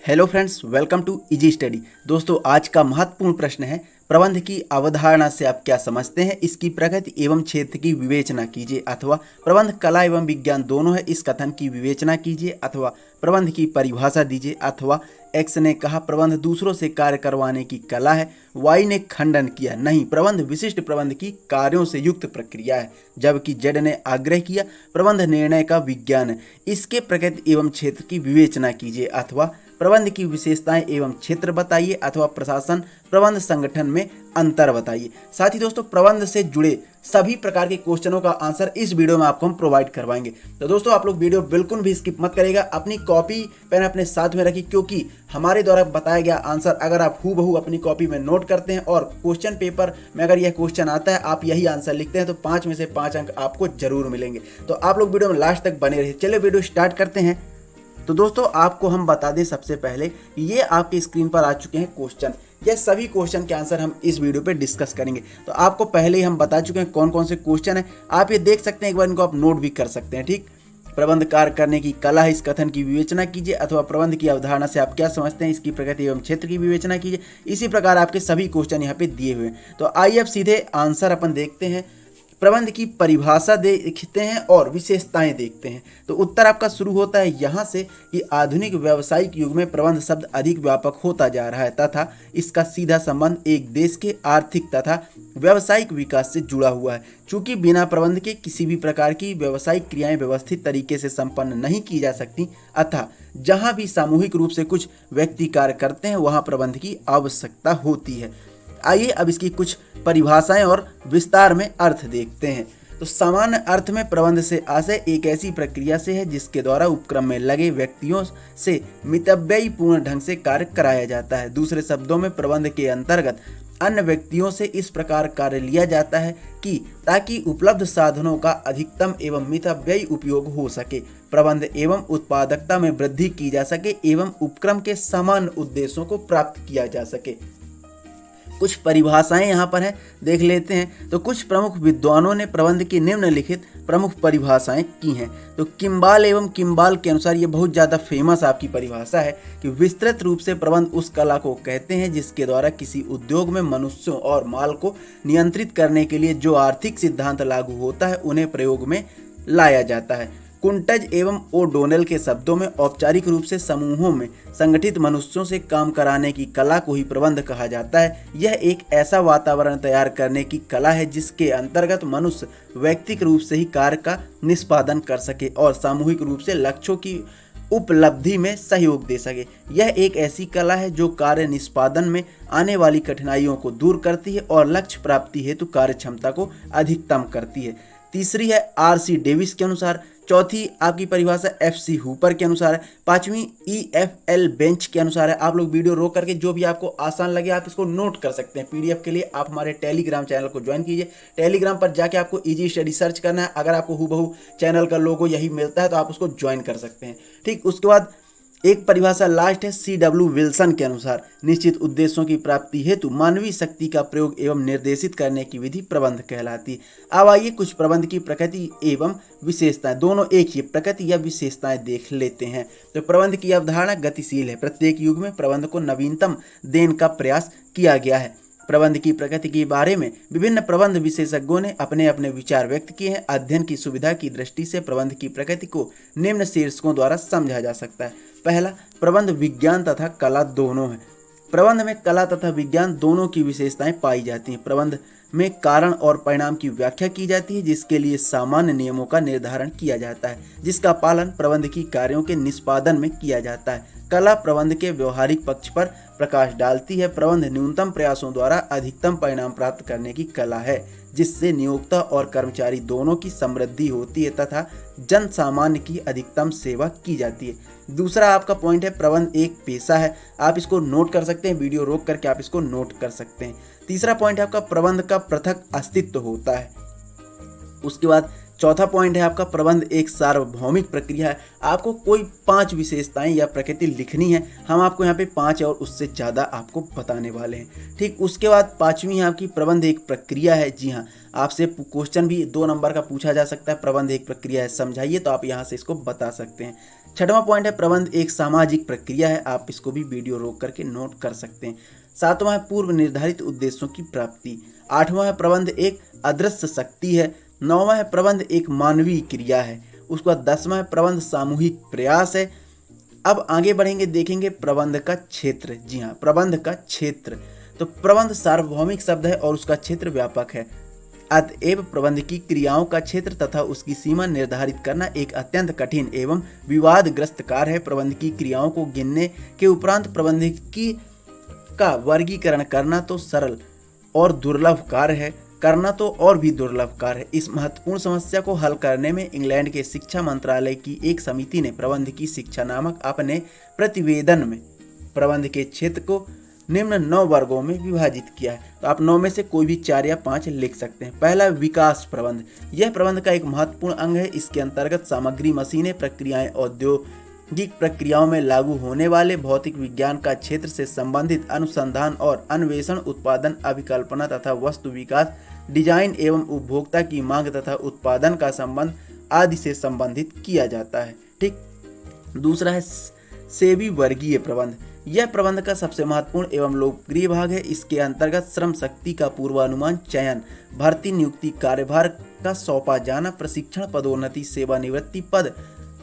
Hello friends, welcome to easy study. दोस्तों, आज का महत्वपूर्ण प्रश्न है प्रबंध की अवधारणा से आप क्या समझते हैं, इसकी प्रगति एवं क्षेत्र की विवेचना कीजिए। अथवा प्रबंध कला एवं विज्ञान दोनों है, इस कथन की विवेचना कीजिए। अथवा प्रबंध की परिभाषा दीजिए। अथवा एक्स ने कहा प्रबंध दूसरों से कार्य करवाने की कला है, वाई ने खंडन किया नहीं, प्रबंध विशिष्ट प्रबंध की कार्यों से युक्त प्रक्रिया है, जबकि जेड ने आग्रह किया प्रबंध निर्णय का विज्ञान है। इसके प्रकृति एवं क्षेत्र की विवेचना कीजिए। अथवा प्रबंध की विशेषताएं एवं क्षेत्र बताइए। अथवा प्रशासन प्रबंध संगठन में अंतर बताइए। साथ ही दोस्तों, प्रबंध से जुड़े सभी प्रकार के क्वेश्चनों का आंसर इस वीडियो में आपको हम प्रोवाइड करवाएंगे। तो दोस्तों, आप लोग वीडियो बिल्कुल भी स्किप मत करिएगा, अपनी कॉपी पेन अपने साथ में रखिए, क्योंकि हमारे द्वारा बताया गया आंसर अगर आप हूबहू अपनी कॉपी में नोट करते हैं और क्वेश्चन पेपर में अगर यह क्वेश्चन आता है, आप यही आंसर लिखते हैं, तो 5 में से 5 अंक आपको जरूर मिलेंगे। तो आप लोग वीडियो में लास्ट तक बने रहिए। चलिए वीडियो स्टार्ट करते हैं। तो दोस्तों, आपको हम बता दें सबसे पहले, ये आपकी स्क्रीन पर आ चुके हैं क्वेश्चन। ये सभी क्वेश्चन के आंसर हम इस वीडियो पे डिस्कस करेंगे। तो आपको पहले ही हम बता चुके हैं कौन कौन से क्वेश्चन हैं, आप ये देख सकते हैं, एक बार इनको आप नोट भी कर सकते हैं। ठीक, प्रबंध कार्य करने की कला है, इस कथन की विवेचना कीजिए। अथवा प्रबंध की अवधारणा से आप क्या समझते हैं, इसकी प्रकृति एवं क्षेत्र की विवेचना कीजिए। इसी प्रकार आपके सभी क्वेश्चन यहाँ पे दिए हुए हैं। तो आइए अब सीधे आंसर अपन देखते हैं। प्रबंध की परिभाषा देखते हैं और विशेषताएं देखते हैं। तो उत्तर आपका शुरू होता है यहाँ से कि आधुनिक व्यावसायिक युग में प्रबंध शब्द अधिक व्यापक होता जा रहा है तथा इसका सीधा संबंध एक देश के आर्थिक तथा व्यावसायिक विकास से जुड़ा हुआ है। चूंकि बिना प्रबंध के किसी भी प्रकार की व्यावसायिक क्रियाएं व्यवस्थित तरीके से संपन्न नहीं की जा सकती, अतः जहां भी सामूहिक रूप से कुछ व्यक्ति कार्य करते हैं वहां प्रबंध की आवश्यकता होती है। आइए अब इसकी कुछ परिभाषाएं और विस्तार में अर्थ देखते हैं। तो सामान्य अर्थ में प्रबंध से आशय एक ऐसी प्रक्रिया से है जिसके द्वारा उपक्रम में लगे व्यक्तियों से मितव्ययीपूर्ण ढंग से कार्य कराया जाता है। दूसरे शब्दों में, प्रबंध के अंतर्गत अन्य व्यक्तियों से इस प्रकार कार्य लिया जाता है कि ताकि उपलब्ध साधनों का अधिकतम एवं मितव्ययी उपयोग हो सके, प्रबंध एवं उत्पादकता में वृद्धि की जा सके एवं उपक्रम के समान उद्देश्यों को प्राप्त किया जा सके। कुछ परिभाषाएं यहाँ पर हैं, देख लेते हैं। तो कुछ प्रमुख विद्वानों ने प्रबंध की निम्नलिखित प्रमुख परिभाषाएं की हैं। तो किम्बाल एवं किम्बाल के अनुसार, ये बहुत ज़्यादा फेमस आपकी परिभाषा है कि विस्तृत रूप से प्रबंध उस कला को कहते हैं जिसके द्वारा किसी उद्योग में मनुष्यों और माल को नियंत्रित करने के लिए जो आर्थिक सिद्धांत लागू होता है उन्हें प्रयोग में लाया जाता है। कुंटज एवं ओडोनेल के शब्दों में, औपचारिक रूप से समूहों में संगठित मनुष्यों से काम कराने की कला को ही प्रबंध कहा जाता है। यह एक ऐसा वातावरण तैयार करने की कला है जिसके अंतर्गत मनुष्य व्यक्तिगत रूप से ही कार्य का निष्पादन कर सके और सामूहिक रूप से लक्ष्यों की उपलब्धि में सहयोग दे सके। यह एक ऐसी कला है जो कार्य निष्पादन में आने वाली कठिनाइयों को दूर करती है और लक्ष्य प्राप्ति हेतु कार्य क्षमता को अधिकतम करती है। तीसरी है आर.सी. डेविस के अनुसार। चौथी आपकी परिभाषा एफ.सी. हुपर के अनुसार है। पांचवी ई.एफ.एल. बेंच के अनुसार है। आप लोग वीडियो रोक करके जो भी आपको आसान लगे आप इसको नोट कर सकते हैं। पीडीएफ के लिए आप हमारे टेलीग्राम चैनल को ज्वाइन कीजिए। टेलीग्राम पर जाके आपको इजी स्टडी सर्च करना है। अगर आपको हूबहू चैनल का लोगो यही मिलता है तो आप उसको ज्वाइन कर सकते हैं। ठीक, उसके बाद एक परिभाषा लास्ट है C.W. विल्सन के अनुसार, निश्चित उद्देश्यों की प्राप्ति हेतु मानवीय शक्ति का प्रयोग एवं निर्देशित करने की विधि प्रबंध कहलाती है। अब आइए कुछ प्रबंध की प्रकृति एवं विशेषताएं, दोनों एक ही, प्रकृति या विशेषताएं देख लेते हैं। तो प्रबंध की अवधारणा गतिशील है। प्रत्येक युग में प्रबंध को नवीनतम देने का प्रयास किया गया है। प्रबंध की प्रकृति के बारे में विभिन्न प्रबंध विशेषज्ञों ने अपने अपने विचार व्यक्त किए हैं। अध्ययन की सुविधा की दृष्टि से प्रबंध की प्रकृति को निम्न शीर्षकों द्वारा समझा जा सकता है। पहला, प्रबंध विज्ञान तथा कला दोनों है। प्रबंध में कला तथा विज्ञान दोनों की विशेषताएं पाई जाती हैं। प्रबंध में कारण और परिणाम की व्याख्या की जाती है जिसके लिए सामान्य नियमों का निर्धारण किया जाता है जिसका पालन प्रबंध की कार्यों के निष्पादन में किया जाता है। कला प्रबंध के व्यवहारिक पक्ष पर प्रकाश डालती है। प्रबंध न्यूनतम प्रयासों द्वारा अधिकतम परिणाम प्राप्त करने की कला है जिससे नियोक्ता और कर्मचारी दोनों की समृद्धि होती है तथा जन सामान्य की अधिकतम सेवा की जाती है। दूसरा आपका पॉइंट है, प्रबंध एक पेशा है। आप इसको नोट कर सकते हैं, वीडियो रोक करके आप इसको नोट कर सकते हैं। तीसरा पॉइंट है आपका, प्रबंध का पृथक अस्तित्व होता है। उसके बाद चौथा पॉइंट है आपका, प्रबंध एक सार्वभौमिक प्रक्रिया है। आपको कोई 5 विशेषताएं या प्रकृति लिखनी है, हम आपको यहाँ पे 5 और उससे ज़्यादा आपको बताने वाले हैं। ठीक, उसके बाद पांचवी है आपकी, प्रबंध एक प्रक्रिया है। जी हाँ, आपसे क्वेश्चन भी 2 नंबर का पूछा जा सकता है, प्रबंध एक प्रक्रिया है समझाइए, तो आप यहाँ से इसको बता सकते हैं। छठवां पॉइंट है प्रबंध एक सामाजिक प्रक्रिया है, आप इसको भी वीडियो रोक करके नोट कर सकते हैं। सातवां है पूर्व निर्धारित उद्देश्यों की प्राप्ति। आठवां है प्रबंध एक अदृश्य शक्ति है। नौवां है प्रबंध एक मानवीय क्रिया है। उसके बाद 10वां है प्रबंध सामूहिक प्रयास है। अब आगे बढ़ेंगे, देखेंगे प्रबंध का क्षेत्र। जी हाँ, प्रबंध का क्षेत्र। तो प्रबंध सार्वभौमिक शब्द है और उसका क्षेत्र व्यापक है। अतएव प्रबंध की क्रियाओं का क्षेत्र तथा उसकी सीमा निर्धारित करना एक अत्यंत कठिन एवं विवादग्रस्त कार्य है। प्रबंध की क्रियाओं को गिनने के उपरांत प्रबंधिकी का वर्गीकरण करना तो सरल और दुर्लभ कार्य है, करना तो और भी दुर्लभ कार्य है। इस महत्वपूर्ण समस्या को हल करने में इंग्लैंड के शिक्षा मंत्रालय की एक समिति ने प्रबंध की शिक्षा नामक अपने प्रतिवेदन में प्रबंध के क्षेत्र को निम्न 9 वर्गों में विभाजित किया है। तो आप 9 में से कोई भी 4 या 5 लिख सकते हैं। पहला, विकास प्रबंध। यह प्रबंध का एक महत्वपूर्ण अंग है। इसके अंतर्गत सामग्री, मशीनें, प्रक्रियाएं, औद्योगिक प्रक्रियाओं में लागू होने वाले भौतिक विज्ञान का क्षेत्र से संबंधित अनुसंधान और अन्वेषण, उत्पादन, अभिकल्पना तथा वस्तु विकास, डिजाइन एवं उपभोक्ता की मांग तथा उत्पादन का संबंध आदि से संबंधित किया जाता है। ठीक। दूसरा है सेवी वर्गीय प्रबंध। यह प्रबंध का सबसे महत्वपूर्ण एवं लोकप्रिय भाग है। इसके अंतर्गत श्रम शक्ति का पूर्वानुमान, चयन, भर्ती, नियुक्ति, कार्यभार का सौंपा जाना, प्रशिक्षण, पदोन्नति, सेवानिवृत्ति, पद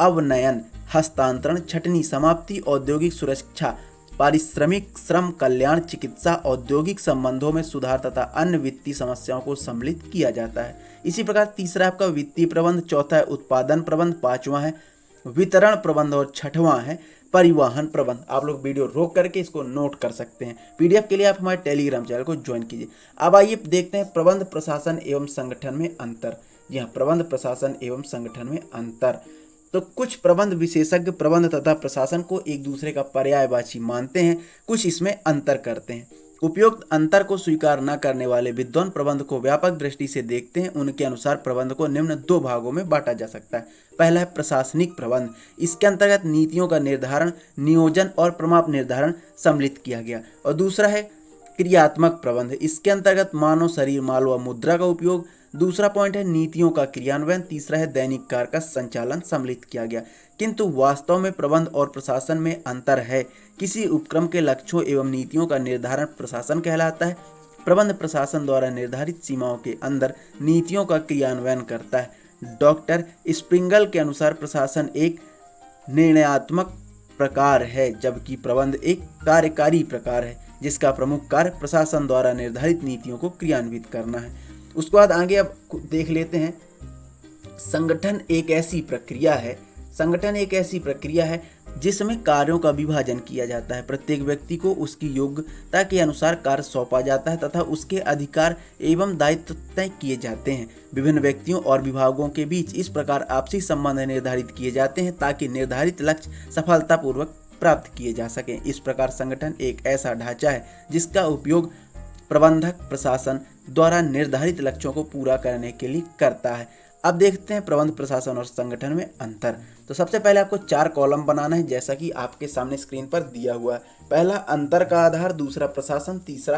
अवनयन, हस्तांतरण, छटनी, समाप्ति, औद्योगिक सुरक्षा, पारिश्रमिक, श्रम कल्याण, चिकित्सा, औद्योगिक संबंधों में सुधार तथा अन्य वित्तीय समस्याओं को सम्मिलित किया जाता है। इसी प्रकार तीसरा आपका वित्तीय प्रबंध, चौथा है उत्पादन प्रबंध, पांचवा है वितरण प्रबंध और छठवां है परिवहन प्रबंध। आप लोग वीडियो रोक करके इसको नोट कर सकते हैं। पीडीएफ के लिए आप हमारे टेलीग्राम चैनल को ज्वाइन कीजिए। अब आइए देखते हैं प्रबंध, प्रशासन एवं संगठन में अंतर। जी हाँ, प्रबंध, प्रशासन एवं संगठन में अंतर। तो कुछ प्रबंध विशेषज्ञ प्रबंध तथा प्रशासन को एक दूसरे का पर्यायवाची मानते हैं, कुछ इसमें अंतर करते हैं। उपयुक्त अंतर को स्वीकार न करने वाले विद्वान प्रबंध को व्यापक दृष्टि से देखते हैं। उनके अनुसार प्रबंध को निम्न 2 भागों में बांटा जा सकता है। पहला है प्रशासनिक प्रबंध। इसके अंतर्गत नीतियों का निर्धारण, नियोजन और प्रमाप निर्धारण सम्मिलित किया गया। और दूसरा है क्रियात्मक प्रबंध। इसके अंतर्गत मानव शरीर, माल व मुद्रा का उपयोग। दूसरा पॉइंट है नीतियों का क्रियान्वयन। तीसरा है दैनिक कार्य का संचालन सम्मिलित किया गया। किंतु वास्तव में प्रबंध और प्रशासन में अंतर है। किसी उपक्रम के लक्ष्यों एवं नीतियों का निर्धारण प्रशासन कहलाता है। प्रबंध प्रशासन द्वारा निर्धारित सीमाओं के अंदर नीतियों का क्रियान्वयन करता है। डॉक्टर स्प्रिंगल के अनुसार प्रशासन एक निर्णयात्मक प्रकार है, जबकि प्रबंध एक कार्यकारी प्रकार है, जिसका प्रमुख कार्य प्रशासन द्वारा निर्धारित नीतियों को क्रियान्वित करना है। उसके बाद आगे अब देख लेते हैं संगठन एक ऐसी प्रक्रिया है। संगठन एक ऐसी प्रक्रिया है जिसमें कार्यों का विभाजन किया जाता है। प्रत्येक व्यक्ति को उसकी योग्यता के अनुसार कार्य सौंपा जाता है तथा उसके अधिकार एवं दायित्व तय किए जाते हैं। विभिन्न व्यक्तियों और विभागों के बीच इस प्रकार आपसी संबंध निर्धारित किए जाते हैं ताकि निर्धारित लक्ष्य सफलतापूर्वक प्राप्त किए जा सकें। इस प्रकार संगठन एक ऐसा ढांचा है जिसका उपयोग प्रबंधक प्रशासन द्वारा निर्धारित लक्ष्यों को पूरा करने के लिए करता है। अब देखते हैं प्रबंध, प्रशासन और संगठन में अंतर। तो सबसे पहले आपको 4 कॉलम बनाना है, जैसा कि आपके सामने स्क्रीन पर दिया हुआ है। पहला अंतर का आधार, दूसरा प्रशासन, तीसरा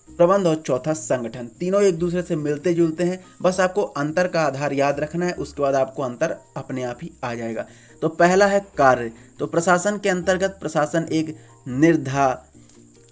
प्रबंध और चौथा संगठन। तीनों एक दूसरे से मिलते जुलते हैं, बस आपको अंतर का आधार याद रखना है, उसके बाद आपको अंतर अपने आप ही आ जाएगा। तो पहला है कार्य। तो प्रशासन के अंतर्गत प्रशासन एक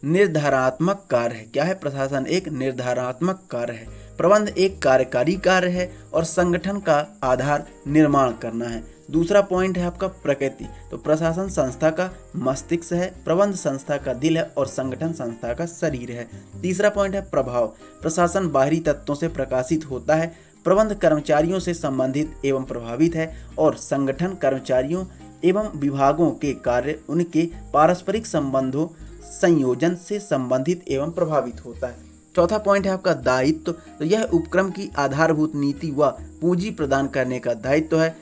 निर्धारात्मक कार्य है। क्या है? प्रशासन एक निर्धारात्मक कार्य है। प्रबंध एक कार्यकारी कार्य है और संगठन का आधार निर्माण करना है। दूसरा पॉइंट है आपका प्रकृति। तो प्रशासन संस्था का मस्तिष्क है, प्रबंध संस्था का दिल है और संगठन संस्था का शरीर है। तीसरा पॉइंट है प्रभाव। प्रशासन बाहरी तत्वों से प्रकाशित होता है, प्रबंध कर्मचारियों से संबंधित एवं प्रभावित है और संगठन कर्मचारियों एवं विभागों के कार्य उनके पारस्परिक संबंधों संयोजन से संबंधित एवं प्रभावित होता है। चौथा पॉइंट है आपका दायित्व। तो यह उपक्रम की आधारभूत नीति व पूंजी प्रदान करने का दायित्व है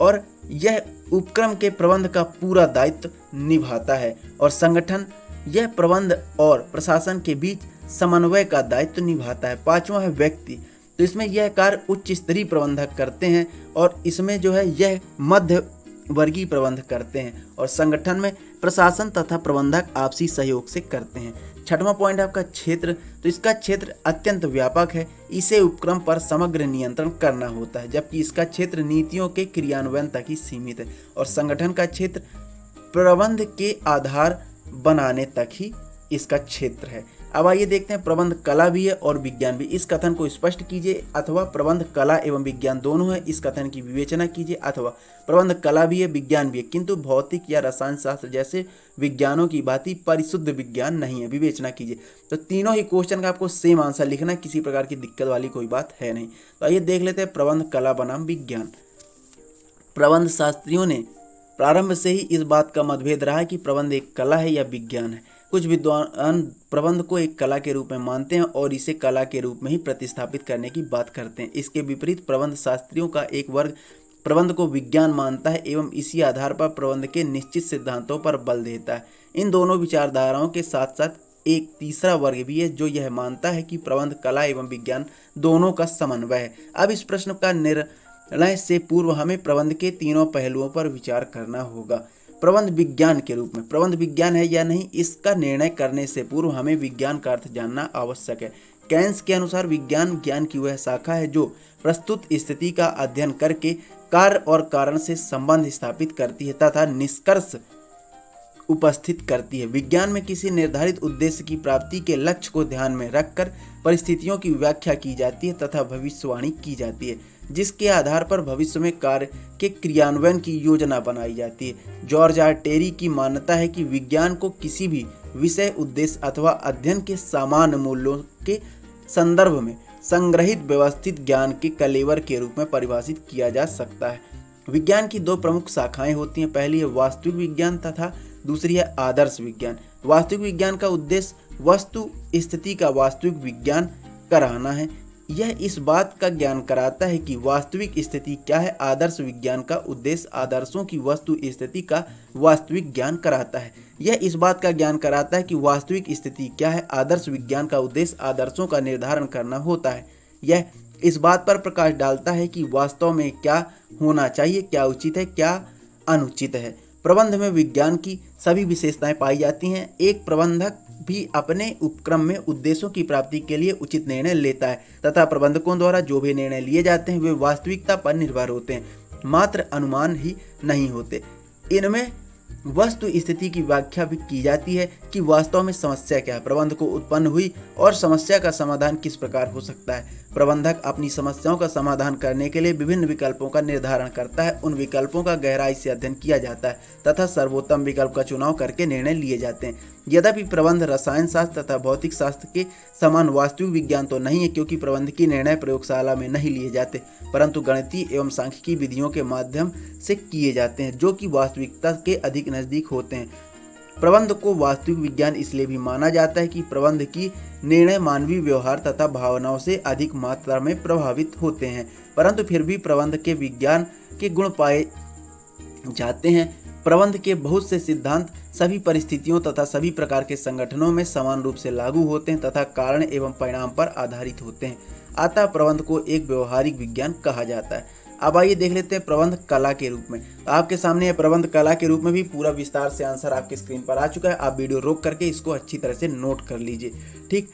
और यह उपक्रम के प्रबंध का पूरा दायित्व निभाता है। और संगठन यह प्रबंध और प्रशासन के बीच समन्वय का दायित्व निभाता है। पांचवा है व्यक्ति। तो इसमें यह कार्य उच्च स्तरीय प्रबंधक करते हैं और इसमें जो है यह मध्य वर्गीय प्रबंध करते हैं और संगठन में प्रशासन तथा प्रबंधक आपसी सहयोग से करते हैं। छठवां पॉइंट है आपका क्षेत्र। तो इसका क्षेत्र अत्यंत व्यापक है, इसे उपक्रम पर समग्र नियंत्रण करना होता है, जबकि इसका क्षेत्र नीतियों के क्रियान्वयन तक ही सीमित है। और संगठन का क्षेत्र प्रबंध के आधार बनाने तक ही इसका क्षेत्र है। अब आइए देखते हैं प्रबंध कला भी है और विज्ञान भी। इस कथन को स्पष्ट कीजिए, अथवा प्रबंध कला एवं विज्ञान दोनों है, इस कथन की विवेचना कीजिए, अथवा प्रबंध कला भी है विज्ञान भी है किंतु भौतिक या रसायन शास्त्र जैसे विज्ञानों की भांति परिशुद्ध विज्ञान नहीं है, विवेचना कीजिए। तो तीनों ही क्वेश्चन का आपको सेम आंसर लिखना है, किसी प्रकार की दिक्कत वाली कोई बात है नहीं। तो आइए देख लेते हैं प्रबंध कला बनाम विज्ञान। प्रबंध शास्त्रियों ने प्रारंभ से ही इस बात का मतभेद रहा है कि प्रबंध एक कला है या विज्ञान है। कुछ विद्वान प्रबंध को एक कला के रूप में मानते हैं और इसे कला के रूप में ही प्रतिस्थापित करने की बात करते हैं। इसके विपरीत प्रबंध शास्त्रियों का एक वर्ग प्रबंध को विज्ञान मानता है एवं इसी आधार पर प्रबंध के निश्चित सिद्धांतों पर बल देता है। इन दोनों विचारधाराओं के साथ साथ एक तीसरा वर्ग भी है जो यह मानता है कि प्रबंध कला एवं विज्ञान दोनों का समन्वय है। अब इस प्रश्न का निर्णय से पूर्व हमें प्रबंध के तीनों पहलुओं पर विचार करना होगा। प्रबंध विज्ञान के रूप में प्रबंध विज्ञान है या नहीं, इसका निर्णय करने से पूर्व हमें विज्ञान का अर्थ जानना आवश्यक है। केन्स के अनुसार विज्ञान ज्ञान की वह शाखा है जो प्रस्तुत स्थिति का अध्ययन करके कार्य और कारण से संबंध स्थापित करती है तथा निष्कर्ष उपस्थित करती है। विज्ञान में किसी निर्धारित उद्देश्य की प्राप्ति के लक्ष्य को ध्यान में रखकर परिस्थितियों की व्याख्या की जाती है तथा भविष्यवाणी की जाती है, जिसके आधार पर भविष्य में कार्य के क्रियान्वयन की योजना बनाई जाती है। जॉर्ज आर टेरी की मान्यता है कि विज्ञान को किसी भी विषय, उद्देश्य अथवा अध्ययन के सामान्य मूल्यों के संदर्भ में संग्रहित व्यवस्थित ज्ञान के कलेवर के रूप में परिभाषित किया जा सकता है। विज्ञान की दो प्रमुख शाखाएं होती हैं, पहली है वास्तविक विज्ञान तथा दूसरी है आदर्श विज्ञान। वास्तविक विज्ञान का उद्देश्य वस्तु स्थिति का वास्तविक विज्ञान कराना है, यह इस बात का ज्ञान कराता है कि वास्तविक स्थिति क्या है। आदर्श विज्ञान का उद्देश्य आदर्शों की वस्तु स्थिति का वास्तविक ज्ञान कराता है, यह इस बात का ज्ञान कराता है कि वास्तविक स्थिति क्या है। आदर्श विज्ञान का उद्देश्य आदर्शों का निर्धारण करना होता है, यह इस बात पर प्रकाश डालता है कि वास्तव में क्या होना चाहिए, क्या उचित है, क्या अनुचित है। प्रबंध में विज्ञान की सभी विशेषताएं पाई जाती हैं। एक प्रबंधक भी अपने उपक्रम में उद्देश्यों की प्राप्ति के लिए उचित निर्णय लेता है तथा प्रबंधकों द्वारा जो भी निर्णय लिए जाते हैं वे वास्तविकता पर निर्भर होते हैं, मात्र अनुमान ही नहीं होते। इनमें वस्तु स्थिति की व्याख्या भी की जाती है कि वास्तव में समस्या क्या है, प्रबंध को उत्पन्न हुई और समस्या का समाधान किस प्रकार हो सकता है। प्रबंधक अपनी समस्याओं का समाधान करने के लिए विभिन्न विकल्पों का निर्धारण करता है, उन विकल्पों का गहराई से अध्ययन किया जाता है तथा सर्वोत्तम विकल्प का चुनाव करके निर्णय लिए जाते हैं। यद्यपि प्रबंध रसायन शास्त्र तथा भौतिक शास्त्र के समान वास्तविक विज्ञान तो नहीं है, क्योंकि प्रबंध की निर्णय प्रयोगशाला में नहीं लिए जाते परंतु गणितीय एवं सांख्यिकी विधियों के माध्यम से किए जाते हैं जो कि वास्तविकता के अधिक नजदीक होते हैं। प्रबंध को वास्तविक विज्ञान इसलिए भी माना जाता है कि प्रबंध की निर्णय मानवीय व्यवहार तथा भावनाओं से अधिक मात्रा में प्रभावित होते हैं, परंतु फिर भी प्रबंध के विज्ञान के गुण पाए जाते हैं। प्रबंध के बहुत से सिद्धांत सभी परिस्थितियों तथा सभी प्रकार के संगठनों में समान रूप से लागू होते हैं तथा कारण एवं परिणाम पर आधारित होते हैं, अतः प्रबंध को एक व्यवहारिक विज्ञान कहा जाता है। अब आइए देख लेते हैं प्रबंध कला के रूप में। आपके सामने है प्रबंध कला के रूप में भी पूरा विस्तार से आंसर आपके स्क्रीन पर आ चुका है। आप वीडियो रोक करके इसको अच्छी तरह से नोट कर लीजिए, ठीक।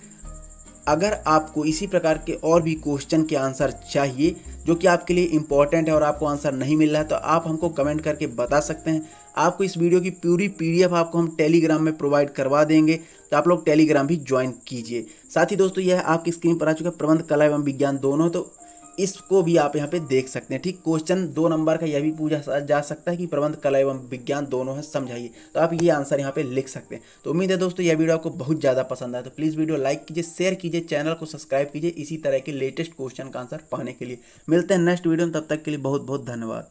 अगर आपको इसी प्रकार के और भी क्वेश्चन के आंसर चाहिए जो कि आपके लिए इंपॉर्टेंट है और आपको आंसर नहीं मिल रहा है तो आप हमको कमेंट करके बता सकते हैं। आपको इस वीडियो की पूरी PDF आपको हम टेलीग्राम में प्रोवाइड करवा देंगे, तो आप लोग टेलीग्राम भी ज्वाइन कीजिए। साथ ही दोस्तों यह आपकी स्क्रीन पर आ चुका है प्रबंध कला एवं विज्ञान दोनों, तो इसको भी आप यहाँ पे देख सकते हैं, ठीक। क्वेश्चन 2 नंबर का यह भी पूछा जा सकता है कि प्रबंध कला एवं विज्ञान दोनों है, समझाइए, तो आप ये आंसर यहाँ पे लिख सकते हैं। तो उम्मीद है दोस्तों यह वीडियो आपको बहुत ज़्यादा पसंद आया, तो प्लीज़ वीडियो लाइक कीजिए, शेयर कीजिए, चैनल को सब्सक्राइब कीजिए इसी तरह के लेटेस्ट क्वेश्चन का आंसर पाने के लिए। मिलते हैं नेक्स्ट वीडियो में, तब तक के लिए बहुत बहुत धन्यवाद।